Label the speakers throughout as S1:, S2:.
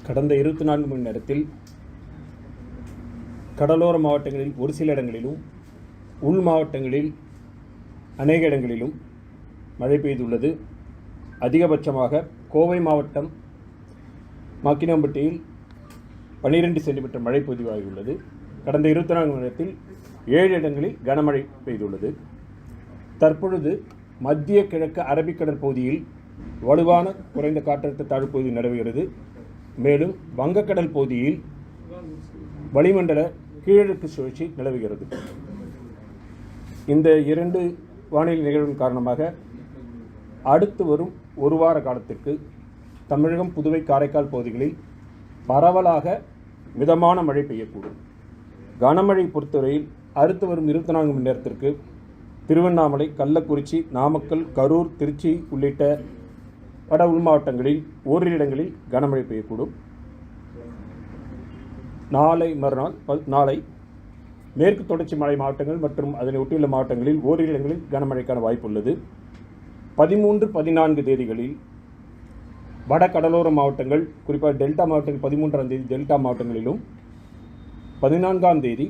S1: கடந்த 24 மணி நேரத்தில் கடலோர மாவட்டங்களில் ஒரு சில இடங்களிலும் உள் மாவட்டங்களில் அநேக இடங்களிலும் மழை பெய்துள்ளது. அதிகபட்சமாக கோவை மாவட்டம் மாக்கினாம்பட்டியில் 12 சென்டிமீட்டர் மழை பதிவாகியுள்ளது. கடந்த 24 மணி நேரத்தில் 7 இடங்களில் கனமழை பெய்துள்ளது. தற்பொழுது மத்திய கிழக்கு அரபிக்கடல் பகுதியில் வலுவான குறைந்த காற்றழுத்த தாழ்வு பகுதி நிலவுகிறது. மேலும் வங்கக்கடல் பகுதியில் வளிமண்டல கீழடுக்கு சுழற்சி நிலவுகிறது. இந்த 2 வானிலை நிகழ்வின் காரணமாக அடுத்து வரும் ஒரு வார காலத்திற்கு தமிழகம், புதுவை, காரைக்கால் பகுதிகளில் பரவலாக மிதமான மழை பெய்யக்கூடும். கனமழை பொறுத்தவரையில் அடுத்து வரும் 24 மணி நேரத்திற்கு திருவண்ணாமலை, கள்ளக்குறிச்சி, நாமக்கல், கரூர், திருச்சி உள்ளிட்ட வட உள் மாவட்டங்களில் ஓரிரு இடங்களில் கனமழை பெய்யக்கூடும். நாளை மேற்கு தொடர்ச்சி மலை மாவட்டங்கள் மற்றும் அதனை ஒட்டியுள்ள மாவட்டங்களில் ஓரிரு இடங்களில் கனமழைக்கான வாய்ப்பு உள்ளது. 13, 14 தேதிகளில் வட கடலோர மாவட்டங்கள், குறிப்பாக டெல்டா மாவட்டங்கள் 13ஆம் தேதி டெல்டா மாவட்டங்களிலும், 14ஆம் தேதி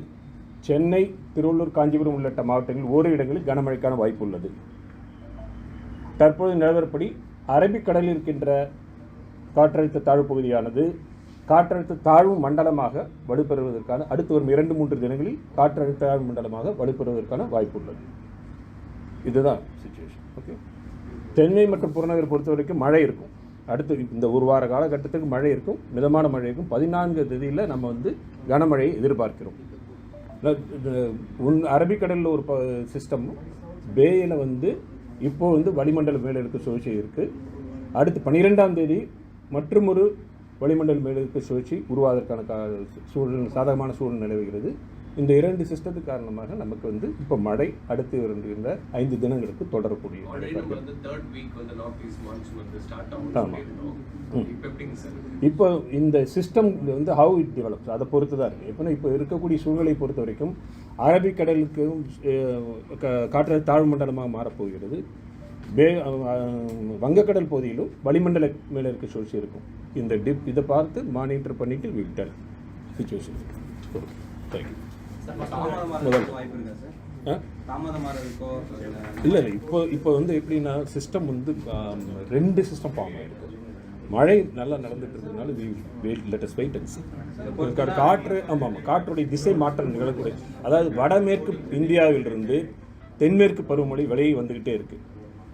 S1: சென்னை, திருவள்ளூர், காஞ்சிபுரம் உள்ளிட்ட மாவட்டங்களில் ஓரிரு இடங்களில் கனமழைக்கான வாய்ப்பு உள்ளது. தற்போது நிலவரப்படி அரபிக்கடலில் இருக்கின்ற காற்றழுத்த தாழ்வு பகுதியானது காற்றழுத்த தாழ்வு மண்டலமாக வலுப்பெறுவதற்கான அடுத்து வரும் 2-3 தினங்களில் காற்றழுத்த தாழ்வு மண்டலமாக வலுப்பெறுவதற்கான வாய்ப்பு உள்ளது. இதுதான் சிச்சுவேஷன். ஓகே, சென்னை மற்றும் புறநகர் பொறுத்த வரைக்கும் மழை இருக்கும். அடுத்து இந்த ஒரு வார காலகட்டத்துக்கு மழை இருக்கும், மிதமான மழை இருக்கும். 14 தேதியில் நம்ம கனமழையை எதிர்பார்க்கிறோம். அரபிக்கடலில் ஒரு சிஸ்டமும் பேயில் இப்போ வளிமண்டல மேலடுக்கு சுழற்சி இருக்குது. அடுத்து 12ஆம் தேதி மற்றும் ஒரு வளிமண்டல மேலடுக்கு சுழற்சி உருவாவதற்கான சாதகமான சூழல் நிலவுகிறது. இந்த 2 சிஸ்டத்துக்கு காரணமாக நமக்கு இப்போ மழை அடுத்து வருகின்ற 5 தினங்களுக்கு தொடரக்கூடிய. இப்போ இந்த சிஸ்டம் ஹவு இட் டெவலப்ஸ் அதை பொறுத்து தான் இருக்குது. எப்போனா இப்போ இருக்கக்கூடிய சூழ்நிலை பொறுத்த வரைக்கும் அரபிக்கடலுக்கும் காற்றழுத்த தாழ்வு மண்டலமாக மாறப்போகிறது. வங்கக்கடல் பகுதியிலும் வளிமண்டல மேலே இருக்க சுழற்சி இருக்கும். இந்த இதை பார்த்து மானிட்டர் பண்ணிட்டு விட்டார் சிச்சுவேஷன். தேங்க்யூ. இல்லை இப்போ எப்படின்னா சிஸ்டம் 2 சிஸ்டம் ஃபார்ம் ஆகிருக்கு. மழை நல்லா நடந்துட்டு இருக்கிறதுனால லெட்டஸ் வெயிட் அண்ட் சீ. காற்று காற்றுடைய திசை மாற்றம் நிகழக்கூடிய, அதாவது வடமேற்கு இந்தியாவிலிருந்து தென்மேற்கு பருவமழை விலகி வந்துக்கிட்டே இருக்குது.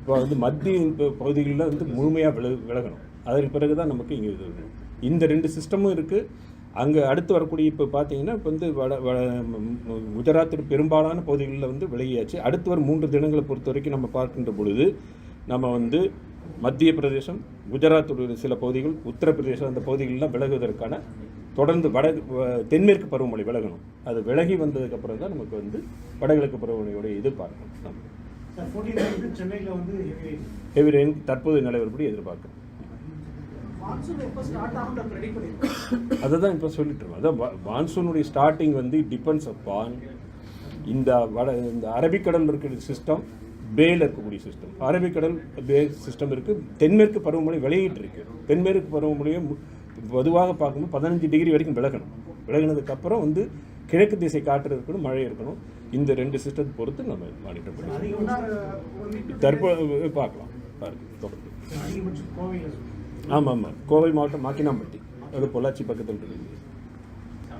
S1: இப்போ மத்திய பகுதிகளில் முழுமையாக விலகணும். அதற்கு பிறகு தான் நமக்கு இங்கே இந்த 2 சிஸ்டமும் இருக்குது. அங்கே அடுத்து வரக்கூடிய இப்போ பார்த்தீங்கன்னா இப்போ குஜராத்தில் பெரும்பாலான பகுதிகளில் விலகியாச்சு. அடுத்து வரும் 3 தினங்களை பொறுத்த வரைக்கும் நம்ம பார்க்கின்ற பொழுது நம்ம மத்திய பிரதேசம், குஜராத்துடைய சில பகுதிகள், உத்தரப்பிரதேசம் அந்த பகுதிகளெலாம் விலகுவதற்கான தொடர்ந்து தென்மேற்கு பருவமழை விலகணும். அது விலகி வந்ததுக்கப்புறம் தான் நமக்கு வடகிழக்கு பருவமழையோட எதிர்பார்க்கணும். ஹெவி ரெயின் தற்போது நிலவரப்படி எதிர்பார்க்கணும். அதை தான் இப்போ சொல்லிட்டு இருக்கோம். அதான் மான்சூனுடைய ஸ்டார்டிங் டிபெண்ட்ஸ் அப்பான் இந்த அரபிக்கடல் இருக்கிற சிஸ்டம், பேல இருக்கக்கூடிய சிஸ்டம். அரபிக்கடல் பே சிஸ்டம் இருக்குது. தென்மேற்கு பருவமழை விலகிட்டு இருக்கு. தென்மேற்கு பருவமழையை பொதுவாக பார்க்கும்போது 15 டிகிரி வரைக்கும் விலகணும். விலகினதுக்கப்புறம் கிழக்கு திசை காற்று இருக்கணும், மழை இருக்கணும். இந்த 2 சிஸ்டத்தை பொறுத்து நம்ம மானிட்டர் பண்ணி தற்போது பார்க்கலாம். தொடர்ந்து ஆமாம், கோவை மாவட்டம் மாக்கினாம்பட்டி, அது பொள்ளாச்சி பக்கத்தில் இருக்குது.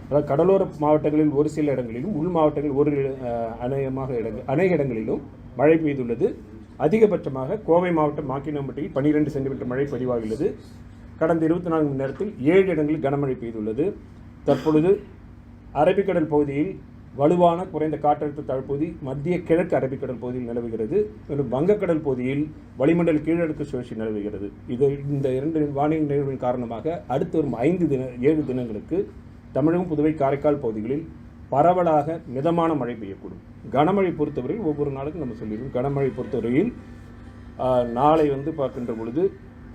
S1: அதாவது கடலோர மாவட்டங்களில் ஒரு சில இடங்களிலும் உள் மாவட்டங்களில் அநேக இடங்களிலும் மழை பெய்துள்ளது. அதிகபட்சமாக கோவை மாவட்டம் மாக்கினாம்பட்டியில் 12 சென்டிமீட்டர் மழை பதிவாகியுள்ளது. கடந்த 24 மணி நேரத்தில் 7 இடங்களில் கனமழை பெய்துள்ளது. தற்பொழுது அரபிக்கடல் பகுதியில் வலுவான குறைந்த காற்றழுத்த தாழ்வு பகுதி மத்திய கிழக்கு அரபிக்கடல் பகுதியில் நிலவுகிறது. மேலும் வங்கக்கடல் பகுதியில் வளிமண்டல கீழடுக்கு சுழற்சி நிலவுகிறது. இந்த 2 வானிலை நிகழ்வின் காரணமாக அடுத்து வரும் 7 தினங்களுக்கு தமிழகம், புதுவை, காரைக்கால் பகுதிகளில் பரவலாக மிதமான மழை பெய்யக்கூடும். கனமழை பொறுத்தவரையில் ஒவ்வொரு நாளுக்கும் நம்ம சொல்லிடுவோம். கனமழை பொறுத்தவரையில் நாளை பார்க்கின்ற பொழுது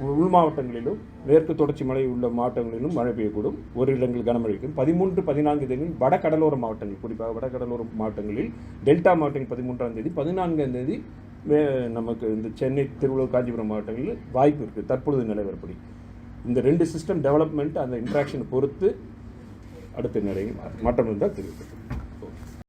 S1: உள் மாவட்டங்களிலும் மேற்கு தொடர்ச்சி மலை உள்ள மாவட்டங்களிலும் மழை பெய்யக்கூடும். ஒரு இடங்கள் கனமழை பெய்யும். 13, 14 தேதிகளில் வட கடலோர மாவட்டங்கள், குறிப்பாக வட கடலோர மாவட்டங்களில் டெல்டா மாவட்டங்கள் 13ஆம் தேதி, 14ஆம் தேதி நமக்கு சென்னை, திருவள்ளூர், காஞ்சிபுரம் மாவட்டங்களில் வாய்ப்பு இருக்குது தற்பொழுது நிலவரப்படி. இந்த 2 சிஸ்டம் டெவலப்மெண்ட் அந்த இன்ட்ராக்ஷனை பொறுத்து அடுத்த நிறைய மாற்றம் இருந்தால் தெரியும்.